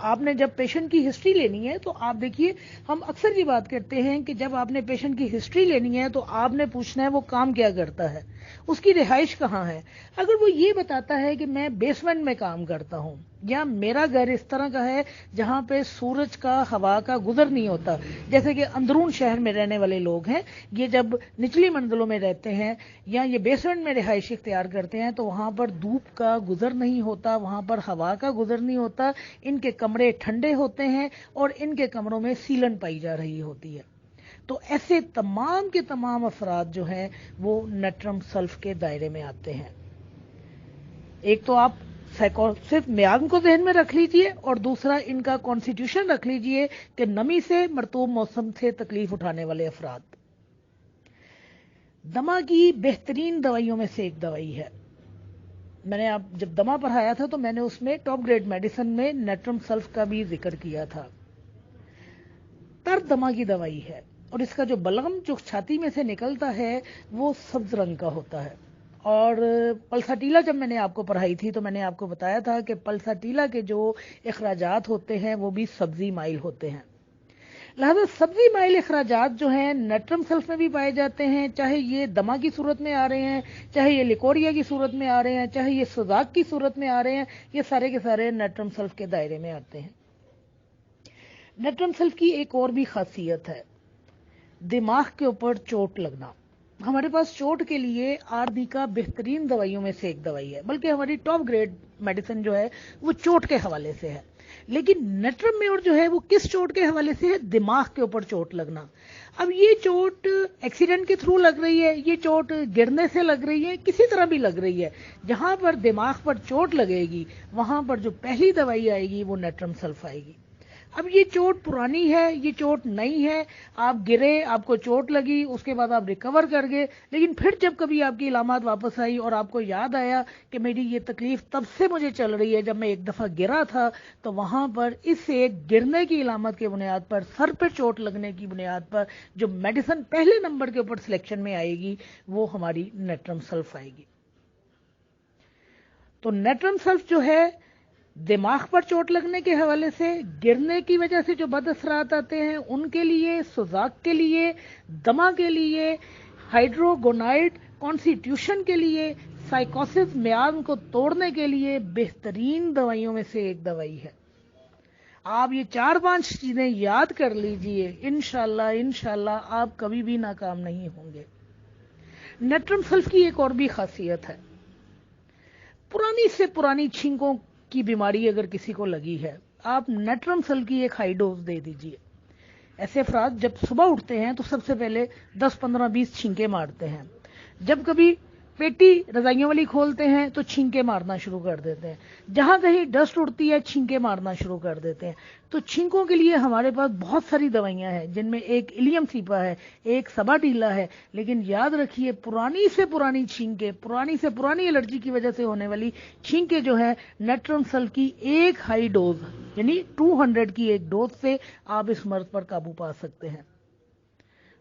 آپ نے جب پیشنٹ کی ہسٹری لینی ہے تو آپ دیکھیے، ہم اکثر یہ بات کرتے ہیں کہ جب آپ نے پیشنٹ کی ہسٹری لینی ہے تو آپ نے پوچھنا ہے وہ کام کیا کرتا ہے، اس کی رہائش کہاں ہے۔ اگر وہ یہ بتاتا ہے کہ میں بیسمنٹ میں کام کرتا ہوں یا میرا گھر اس طرح کا ہے جہاں پہ سورج کا، ہوا کا گزر نہیں ہوتا، جیسے کہ اندرون شہر میں رہنے والے لوگ ہیں، یہ جب نچلی منزلوں میں رہتے ہیں یا یہ بیسمنٹ میں رہائش اختیار کرتے ہیں تو وہاں پر دھوپ کا گزر نہیں ہوتا، وہاں پر ہوا کا گزر نہیں ہوتا، ان کے کمرے ٹھنڈے ہوتے ہیں اور ان کے کمروں میں سیلن پائی جا رہی ہوتی ہے۔ تو ایسے تمام کے تمام افراد جو ہیں وہ نیٹرم سلف کے دائرے میں آتے ہیں۔ ایک تو آپ صرف میعاد کو ذہن میں رکھ لیجئے اور دوسرا ان کا کانسٹیٹیوشن رکھ لیجئے کہ نمی سے، مرطوب موسم سے تکلیف اٹھانے والے افراد۔ دمہ کی بہترین دوائیوں میں سے ایک دوائی ہے، میں نے جب دمہ پڑھایا تھا تو میں نے اس میں ٹاپ گریڈ میڈیسن میں نیٹرم سلف کا بھی ذکر کیا تھا۔ تر دمہ کی دوائی ہے اور اس کا جو بلغم جو چھاتی میں سے نکلتا ہے وہ سبز رنگ کا ہوتا ہے۔ اور پلساٹیلا جب میں نے آپ کو پڑھائی تھی تو میں نے آپ کو بتایا تھا کہ پلساٹیلا کے جو اخراجات ہوتے ہیں وہ بھی سبزی مائل ہوتے ہیں، لہذا سبزی مائل اخراجات جو ہیں نیٹرم سلف میں بھی پائے جاتے ہیں، چاہے یہ دمہ کی صورت میں آ رہے ہیں، چاہے یہ لیکوریا کی صورت میں آ رہے ہیں، چاہے یہ سوزاک کی صورت میں آ رہے ہیں، یہ سارے کے سارے نیٹرم سلف کے دائرے میں آتے ہیں۔ نیٹرم سلف کی ایک اور بھی خاصیت ہے، دماغ کے اوپر چوٹ لگنا۔ ہمارے پاس چوٹ کے لیے آردی کا بہترین دوائیوں میں سے ایک دوائی ہے، بلکہ ہماری ٹاپ گریڈ میڈیسن جو ہے وہ چوٹ کے حوالے سے ہے، لیکن نیٹرم میور جو ہے وہ کس چوٹ کے حوالے سے ہے؟ دماغ کے اوپر چوٹ لگنا۔ اب یہ چوٹ ایکسیڈنٹ کے تھرو لگ رہی ہے، یہ چوٹ گرنے سے لگ رہی ہے، کسی طرح بھی لگ رہی ہے، جہاں پر دماغ پر چوٹ لگے گی وہاں پر جو پہلی دوائی آئے گی وہ نیٹرم سلف آئے گی۔ اب یہ چوٹ پرانی ہے، یہ چوٹ نئی ہے، آپ گرے، آپ کو چوٹ لگی، اس کے بعد آپ ریکور کر گئے، لیکن پھر جب کبھی آپ کی علامات واپس آئی اور آپ کو یاد آیا کہ میری یہ تکلیف تب سے مجھے چل رہی ہے جب میں ایک دفعہ گرا تھا، تو وہاں پر اس ایک گرنے کی علامت کے بنیاد پر، سر پہ چوٹ لگنے کی بنیاد پر جو میڈیسن پہلے نمبر کے اوپر سلیکشن میں آئے گی وہ ہماری نیٹرم سلف آئے گی۔ تو نیٹرم سلف جو ہے دماغ پر چوٹ لگنے کے حوالے سے، گرنے کی وجہ سے جو بد اثرات آتے ہیں ان کے لیے، سوزاک کے لیے، دمہ کے لیے، ہائیڈروگونائڈ کانسٹیٹیوشن کے لیے، سائیکوسس میعاد کو توڑنے کے لیے بہترین دوائیوں میں سے ایک دوائی ہے۔ آپ یہ 4-5 چیزیں یاد کر لیجئے، انشاءاللہ آپ کبھی بھی ناکام نہیں ہوں گے۔ نیٹرم سلف کی ایک اور بھی خاصیت ہے، پرانی سے پرانی چھینکوں کی بیماری اگر کسی کو لگی ہے، آپ نیٹرم سلف کی ایک ہائی ڈوز دے دیجئے۔ ایسے افراد جب صبح اٹھتے ہیں تو سب سے پہلے 10-15-20 چھینکے مارتے ہیں، جب کبھی پیٹی رضائیوں والی کھولتے ہیں تو چھینکے مارنا شروع کر دیتے ہیں، جہاں کہیں ڈسٹ اڑتی ہے چھینکے مارنا شروع کر دیتے ہیں۔ تو چھینکوں کے لیے ہمارے پاس بہت ساری دوائیاں ہیں، جن میں ایک الیم سیپا ہے، ایک سباٹیلا ہے، لیکن یاد رکھیے پرانی سے پرانی چھینکے، پرانی سے پرانی الرجی کی وجہ سے ہونے والی چھینکے جو ہے، نیٹرم سلف کی ایک ہائی ڈوز یعنی 200 کی ایک ڈوز سے آپ اس مرض پر قابو پا سکتے ہیں۔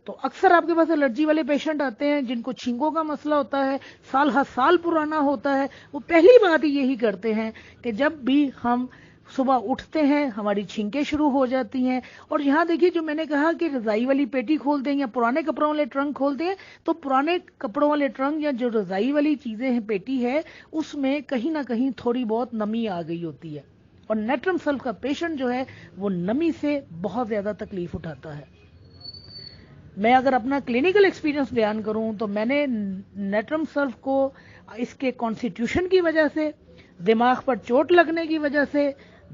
تو اکثر آپ کے پاس الرجی والے پیشنٹ آتے ہیں جن کو چھینکوں کا مسئلہ ہوتا ہے، سال ہر سال پرانا ہوتا ہے، وہ پہلی بات ہی یہی کرتے ہیں کہ جب بھی ہم صبح اٹھتے ہیں ہماری چھینکیں شروع ہو جاتی ہیں۔ اور یہاں دیکھیے جو میں نے کہا کہ رضائی والی پیٹی کھولتے ہیں یا پرانے کپڑوں والے ٹرنک کھولتے ہیں، تو پرانے کپڑوں والے ٹرنک یا جو رضائی والی چیزیں ہیں، پیٹی ہے، اس میں کہیں نہ کہیں تھوڑی بہت نمی آ گئی ہوتی ہے، اور نیٹرم سلف کا پیشنٹ جو ہے وہ نمی سے بہت زیادہ تکلیف اٹھاتا ہے۔ میں اگر اپنا کلینکل ایکسپیرینس بیان کروں تو میں نے نیٹرم سلف کو اس کے کانسٹیٹیوشن کی وجہ سے، دماغ پر چوٹ لگنے کی وجہ سے،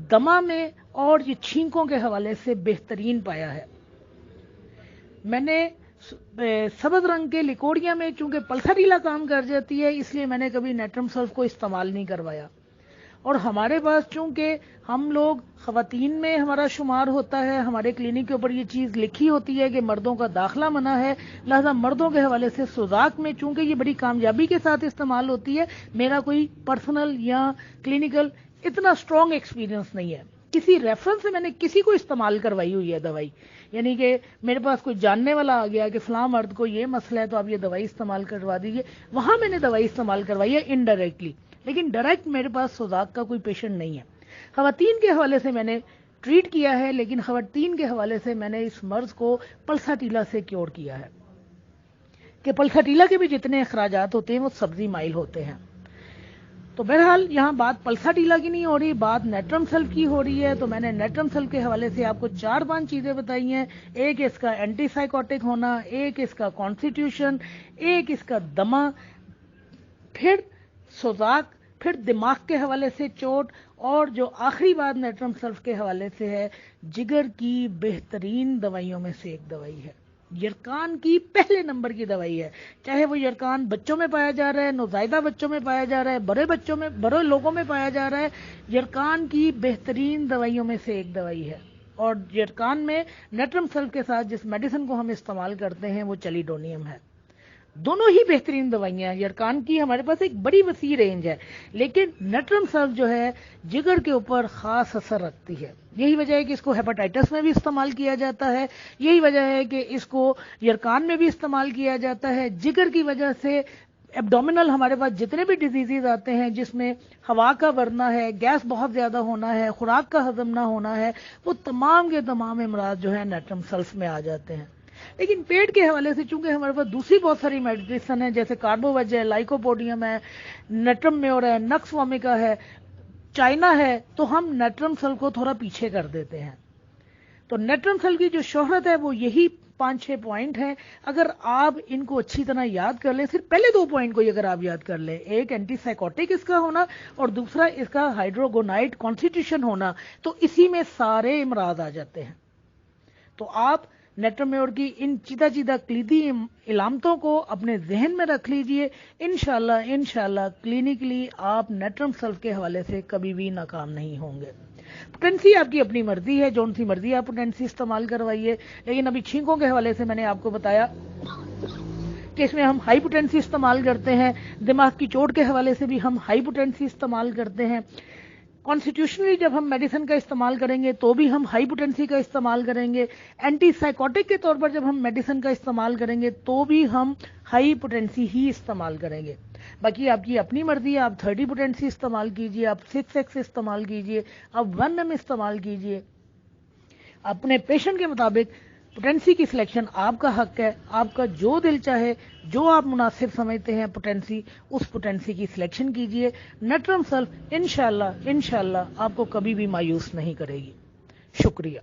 دمہ میں اور یہ چھینکوں کے حوالے سے بہترین پایا ہے۔ میں نے سبز رنگ کے لیکوریا میں چونکہ پلساٹیلا کام کر جاتی ہے، اس لیے میں نے کبھی نیٹرم سلف کو استعمال نہیں کروایا، اور ہمارے پاس چونکہ ہم لوگ خواتین میں ہمارا شمار ہوتا ہے، ہمارے کلینک کے اوپر یہ چیز لکھی ہوتی ہے کہ مردوں کا داخلہ منع ہے، لہذا مردوں کے حوالے سے سوزاک میں چونکہ یہ بڑی کامیابی کے ساتھ استعمال ہوتی ہے، میرا کوئی پرسنل یا کلینکل اتنا سٹرونگ ایکسپیرینس نہیں ہے۔ کسی ریفرنس سے میں نے کسی کو استعمال کروائی ہوئی ہے دوائی، یعنی کہ میرے پاس کوئی جاننے والا آ گیا کہ فلاں مرد کو یہ مسئلہ ہے تو آپ یہ دوائی استعمال کروا دیجیے، وہاں میں نے دوائی استعمال کروائی ہے انڈائریکٹلی، لیکن ڈائریکٹ میرے پاس سوزاک کا کوئی پیشنٹ نہیں ہے۔ خواتین کے حوالے سے میں نے ٹریٹ کیا ہے، لیکن خواتین کے حوالے سے میں نے اس مرض کو پلساٹیلا سے کیور کیا ہے کہ پلساٹیلا کے بھی جتنے اخراجات ہوتے ہیں وہ سبزی مائل ہوتے ہیں. تو بہرحال یہاں بات پلساٹیلا کی نہیں ہو رہی، بات نیٹرم سلف کی ہو رہی ہے. تو میں نے نیٹرم سلف کے حوالے سے آپ کو 4-5 چیزیں بتائی ہیں. ایک اس کا اینٹی سائیکوٹک ہونا، ایک اس کا کانسٹیٹیوشن، ایک اس کا دمہ، پھر سوزاک، پھر دماغ کے حوالے سے چوٹ، اور جو آخری بات نیٹرم سلف کے حوالے سے ہے، جگر کی بہترین دوائیوں میں سے ایک دوائی ہے، یرکان کی پہلے نمبر کی دوائی ہے. چاہے وہ یرکان بچوں میں پایا جا رہا ہے، نوزائیدہ بچوں میں پایا جا رہا ہے، بڑے لوگوں میں پایا جا رہا ہے، یرکان کی بہترین دوائیوں میں سے ایک دوائی ہے. اور یرکان میں نیٹرم سلف کے ساتھ جس میڈیسن کو ہم استعمال کرتے ہیں وہ چلیڈونیم ہے. دونوں ہی بہترین دوائیاں ہیں. یرکان کی ہمارے پاس ایک بڑی وسیع رینج ہے، لیکن نیٹرم سلف جو ہے جگر کے اوپر خاص اثر رکھتی ہے. یہی وجہ ہے کہ اس کو ہیپاٹائٹس میں بھی استعمال کیا جاتا ہے، یہی وجہ ہے کہ اس کو یرکان میں بھی استعمال کیا جاتا ہے. جگر کی وجہ سے ایبڈومینل ہمارے پاس جتنے بھی ڈیزیزز آتے ہیں جس میں ہوا کا ورنا ہے، گیس بہت زیادہ ہونا ہے، خوراک کا ہضم نہ ہونا ہے، وہ تمام کے تمام امراض جو ہے نیٹرم سلف میں آ جاتے ہیں. لیکن پیٹ کے حوالے سے چونکہ ہمارے پاس دوسری بہت ساری میڈیسن ہیں، جیسے کاربوویج ہے، لائکوپوڈیم ہے، نیٹرم میور ہے، نکس وومیکا ہے، چائنا ہے، تو ہم نیٹرم سل کو تھوڑا پیچھے کر دیتے ہیں. تو نیٹرم سل کی جو شہرت ہے وہ یہی 5-6 پوائنٹ ہیں. اگر آپ ان کو اچھی طرح یاد کر لیں، صرف پہلے 2 پوائنٹ کو اگر آپ یاد کر لیں، ایک اینٹی سائیکوٹک اس کا ہونا اور دوسرا اس کا ہائیڈروگونائٹ کانسٹیٹیوشن ہونا، تو اسی میں سارے امراض آ جاتے ہیں. تو آپ نیٹرم میور کی ان چیدہ کلیدی علامتوں کو اپنے ذہن میں رکھ لیجئے. انشاءاللہ کلینکلی آپ نیٹرم سلف کے حوالے سے کبھی بھی ناکام نہیں ہوں گے. پوٹینسی آپ کی اپنی مرضی ہے، جون سی مرضی آپ پوٹینسی استعمال کروائیے. لیکن ابھی چھینکوں کے حوالے سے میں نے آپ کو بتایا کہ اس میں ہم ہائی پوٹینسی استعمال کرتے ہیں. دماغ کی چوٹ کے حوالے سے بھی ہم ہائی پوٹینسی استعمال کرتے ہیں. کانسٹیٹیوشنلی جب ہم میڈیسن کا استعمال کریں گے تو بھی ہم ہائی پوٹینسی کا استعمال کریں گے. اینٹی سائیکوٹک کے طور پر جب ہم میڈیسن کا استعمال کریں گے تو بھی ہم ہائی پوٹینسی ہی استعمال کریں گے. باقی آپ کی اپنی مرضی ہے، آپ 30 پوٹینسی استعمال کیجئے، آپ 6x استعمال کیجئے، آپ 1m استعمال کیجئے. اپنے پیشنٹ کے مطابق پوٹینسی کی سلیکشن آپ کا حق ہے. آپ کا جو دل چاہے، جو آپ مناسب سمجھتے ہیں پوٹینسی، اس پوٹینسی کی سلیکشن کیجئے. نیٹرم سلف انشاءاللہ آپ کو کبھی بھی مایوس نہیں کرے گی. شکریہ.